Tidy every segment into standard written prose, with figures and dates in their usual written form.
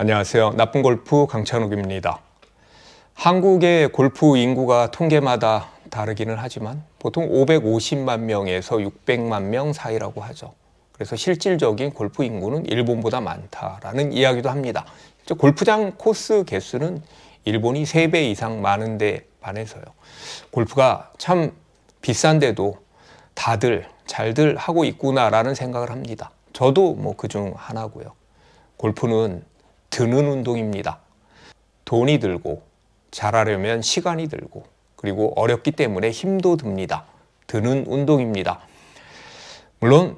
안녕하세요. 나쁜 골프 강찬욱입니다. 한국의 골프 인구가 통계마다 다르기는 하지만 보통 550만 명에서 600만 명 사이라고 하죠. 그래서 실질적인 골프 인구는 일본보다 많다라는 이야기도 합니다. 골프장 코스 개수는 일본이 3배 이상 많은데 반해서요. 골프가 참 비싼데도 다들 잘들 하고 있구나라는 생각을 합니다. 저도 그중 하나고요. 골프는 드는 운동입니다. 돈이 들고 잘하려면 시간이 들고 그리고 어렵기 때문에 힘도 듭니다. 드는 운동입니다. 물론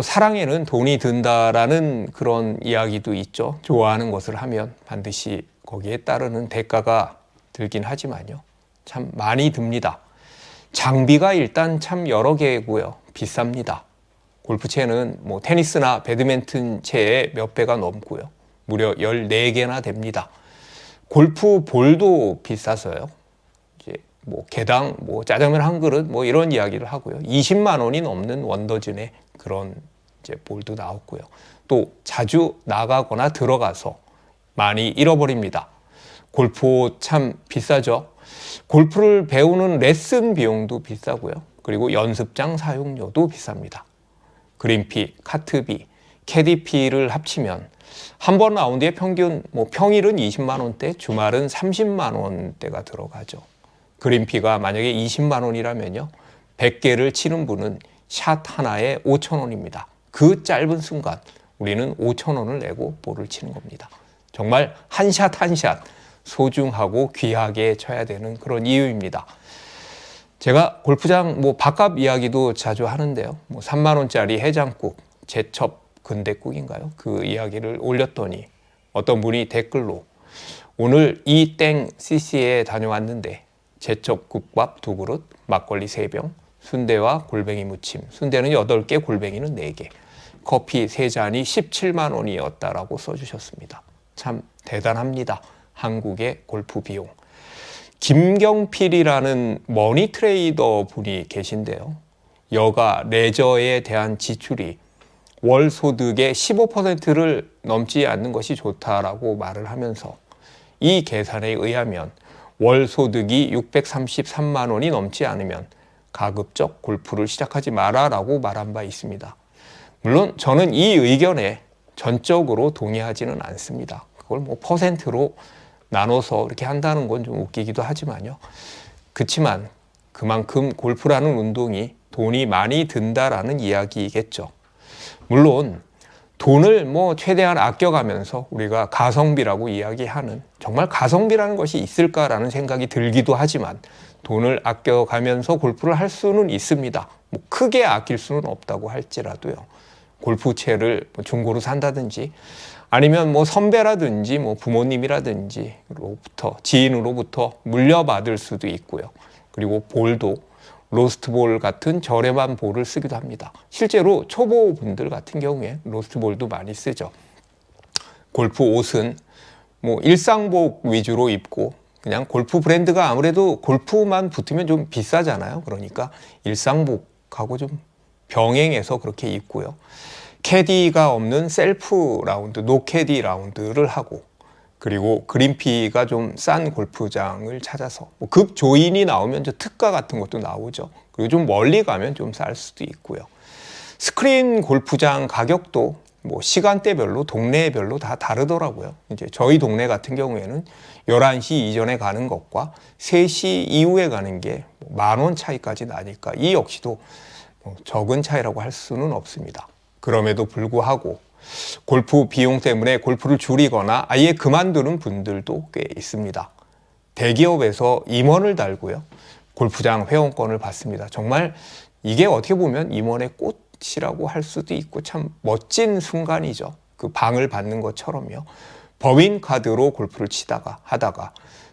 사랑에는 돈이 든다라는 그런 이야기도 있죠. 좋아하는 것을 하면 반드시 거기에 따르는 대가가 들긴 하지만요. 참 많이 듭니다. 장비가 일단 참 여러 개고요. 비쌉니다. 골프채는 테니스나 배드민턴 채의 몇 배가 넘고요. 무려 14개나 됩니다. 골프 볼도 비싸서요. 이제 개당 짜장면 한 그릇 이런 이야기를 하고요. 20만 원이 넘는 원더진의 그런 이제 볼도 나왔고요. 또 자주 나가거나 들어가서 많이 잃어버립니다. 골프 참 비싸죠. 골프를 배우는 레슨 비용도 비싸고요. 그리고 연습장 사용료도 비쌉니다. 그린피, 카트비, 캐디피를 합치면 한 번 라운드에 평균 평일은 20만 원대, 주말은 30만 원대가 들어가죠. 그린피가 만약에 20만 원이라면요. 100개를 치는 분은 샷 하나에 5천 원입니다. 그 짧은 순간 우리는 5천 원을 내고 볼을 치는 겁니다. 정말 한 샷 한 샷 소중하고 귀하게 쳐야 되는 그런 이유입니다. 제가 골프장 밥값 이야기도 자주 하는데요. 3만 원짜리 해장국, 제첩 근대국인가요? 그 이야기를 올렸더니 어떤 분이 댓글로 오늘 이땡 CC에 다녀왔는데 제첩국밥 2그릇, 막걸리 3병, 순대와 골뱅이 무침, 순대는 8개, 골뱅이는 4개, 커피 3잔이 17만 원이었다라고 써주셨습니다. 참 대단합니다. 한국의 골프 비용. 김경필이라는 머니 트레이더 분이 계신데요. 여가 레저에 대한 지출이 월 소득의 15%를 넘지 않는 것이 좋다라고 말을 하면서 이 계산에 의하면 월 소득이 633만 원이 넘지 않으면 가급적 골프를 시작하지 마라라고 말한 바 있습니다. 물론 저는 이 의견에 전적으로 동의하지는 않습니다. 그걸 퍼센트로 나눠서 이렇게 한다는 건 좀 웃기기도 하지만요. 그렇지만 그만큼 골프라는 운동이 돈이 많이 든다라는 이야기겠죠. 물론 돈을 최대한 아껴가면서 우리가 가성비라고 이야기하는 정말 가성비라는 것이 있을까라는 생각이 들기도 하지만 돈을 아껴가면서 골프를 할 수는 있습니다. 크게 아낄 수는 없다고 할지라도요. 골프채를 중고로 산다든지 아니면 선배라든지 부모님이라든지로부터 지인으로부터 물려받을 수도 있고요. 그리고 볼도 로스트볼 같은 저렴한 볼을 쓰기도 합니다. 실제로 초보분들 같은 경우에 로스트볼도 많이 쓰죠. 골프 옷은 일상복 위주로 입고 그냥 골프 브랜드가 아무래도 골프만 붙으면 좀 비싸잖아요. 그러니까 일상복하고 좀 병행해서 그렇게 입고요. 캐디가 없는 셀프 라운드, 노캐디 라운드를 하고 그리고 그린피가 좀 싼 골프장을 찾아서 급 조인이 나오면 특가 같은 것도 나오죠. 그리고 좀 멀리 가면 좀 쌀 수도 있고요. 스크린 골프장 가격도 시간대별로 동네별로 다 다르더라고요. 이제 저희 동네 같은 경우에는 11시 이전에 가는 것과 3시 이후에 가는 게 10,000원 차이까지 나니까 이 역시도 적은 차이라고 할 수는 없습니다. 그럼에도 불구하고 골프 비용 때문에 골프를 줄이거나 아예 그만두는 분들도 꽤 있습니다. 대기업에서 임원을 달고요. 골프장 회원권을 받습니다. 정말 이게 어떻게 보면 임원의 꽃이라고 할 수도 있고 참 멋진 순간이죠. 그 방을 받는 것처럼요. 법인카드로 골프를 하다가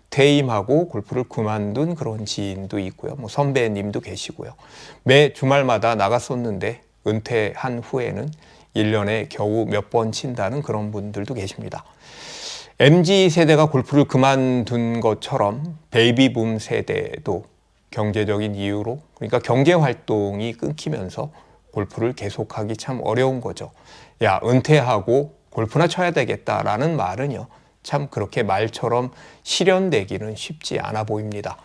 퇴임하고 골프를 그만둔 그런 지인도 있고요. 선배님도 계시고요. 매 주말마다 나갔었는데 은퇴한 후에는 1년에 겨우 몇 번 친다는 그런 분들도 계십니다. MZ세대가 골프를 그만둔 것처럼 베이비붐 세대도 경제적인 이유로 그러니까 경제활동이 끊기면서 골프를 계속하기 참 어려운 거죠. 야, 은퇴하고 골프나 쳐야 되겠다라는 말은요, 참 그렇게 말처럼 실현되기는 쉽지 않아 보입니다.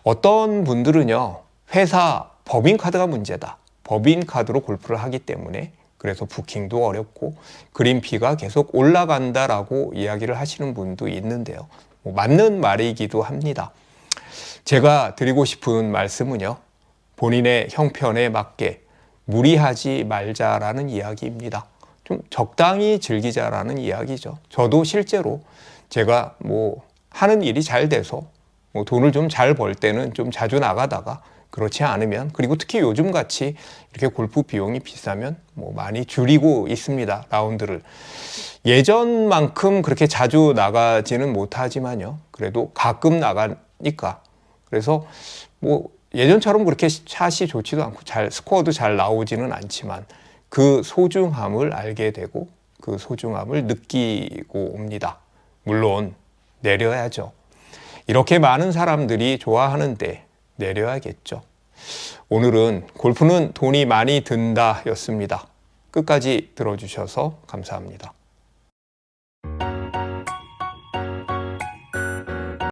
어떤 분들은요, 회사 법인카드가 문제다. 법인카드로 골프를 하기 때문에 그래서 부킹도 어렵고 그린피가 계속 올라간다라고 이야기를 하시는 분도 있는데요. 맞는 말이기도 합니다. 제가 드리고 싶은 말씀은요, 본인의 형편에 맞게 무리하지 말자라는 이야기입니다. 좀 적당히 즐기자라는 이야기죠. 저도 실제로 제가 하는 일이 잘 돼서 돈을 좀 잘 벌 때는 좀 자주 나가다가, 그렇지 않으면, 그리고 특히 요즘 같이 이렇게 골프 비용이 비싸면 많이 줄이고 있습니다. 라운드를. 예전만큼 그렇게 자주 나가지는 못하지만요, 그래도 가끔 나가니까. 그래서 예전처럼 그렇게 샷이 좋지도 않고 스코어도 잘 나오지는 않지만 그 소중함을 알게 되고 그 소중함을 느끼고 옵니다. 물론 내려야죠. 이렇게 많은 사람들이 좋아하는데 내려야겠죠. 오늘은 골프는 돈이 많이 든다 였습니다. 끝까지 들어주셔서 감사합니다.